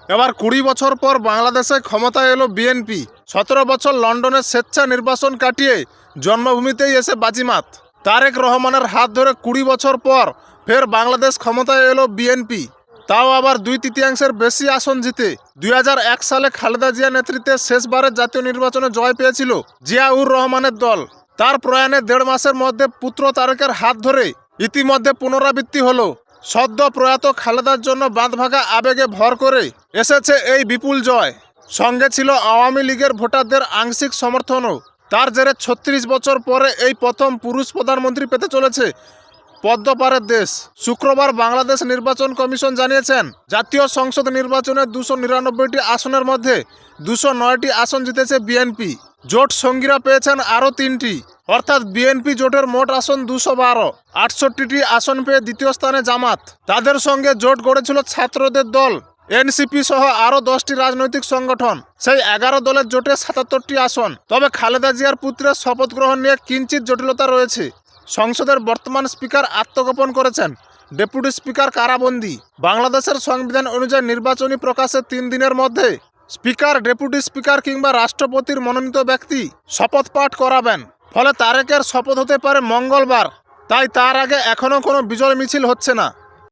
এবার 20 বছর পর বাংলাদেশে ক্ষমতায় এলো বিএনপি। 17 বছর লন্ডনের স্বেচ্ছা নির্বাচন কাটিয়ে জন্মভূমিতেই এসে বাজিমাত। তারেক রহমানের হাত ধরে 20 বছর পর ফের বাংলাদেশ ক্ষমতায় এলো বিএনপি, তাও আবার 2/3 বেশি আসন জিতে। 2001 সালে খালেদা জিয়া নেতৃত্বে শেষবারের জাতীয় নির্বাচনে জয় পেয়েছিল জিয়াউর রহমানের দল। তার প্রয়াণে 1.5 মাসের মধ্যে পুত্র তারেকের হাত ধরে ইতিমধ্যে পুনরাবৃত্তি হলো। সদ্য প্রয়াত খালেদার জন্য বাঁধভাঙা আবেগে ভর করে এসেছে এই বিপুল জয়। সঙ্গে ছিল আওয়ামী লীগের ভোটারদের আংশিক সমর্থনও। তার জেরে 36 বছর পরে এই প্রথম পুরুষ প্রধানমন্ত্রী পেতে চলেছে পদ্মপাড়ের দেশ। শুক্রবার বাংলাদেশ নির্বাচন কমিশন জানিয়েছেন, জাতীয় সংসদ নির্বাচনে 299টি আসনের মধ্যে 209টি আসন জিতেছে বিএনপি। জোট সঙ্গীরা পেয়েছেন আরও 3টি, অর্থাৎ বিএনপি জোটের মোট আসন 212। 68টি আসন পেয়ে দ্বিতীয় স্থানে জামাত। তাদের সঙ্গে জোট গড়েছিল ছাত্রদের দল, এনসিপি সহ আরও 10টি রাজনৈতিক সংগঠন। সেই 11 দলের জোটে 77টি আসন। তবে খালেদা জিয়ার পুত্রের শপথ গ্রহণ নিয়ে কিঞ্চিত জটিলতা রয়েছে। সংসদের বর্তমান স্পিকার আত্মগোপন করেছেন, ডেপুটি স্পিকার কারাবন্দী। বাংলাদেশের সংবিধান অনুযায়ী নির্বাচনী প্রকাশে 3 দিনের মধ্যে স্পিকার, ডেপুটি স্পিকার কিংবা রাষ্ট্রপতির মনোনীত ব্যক্তি শপথ পাঠ করাবেন। ফলে তারেকের শপথ হতে পারে মঙ্গলবার। তাই তার আগে এখনও কোনো বিজয় মিছিল হচ্ছে না।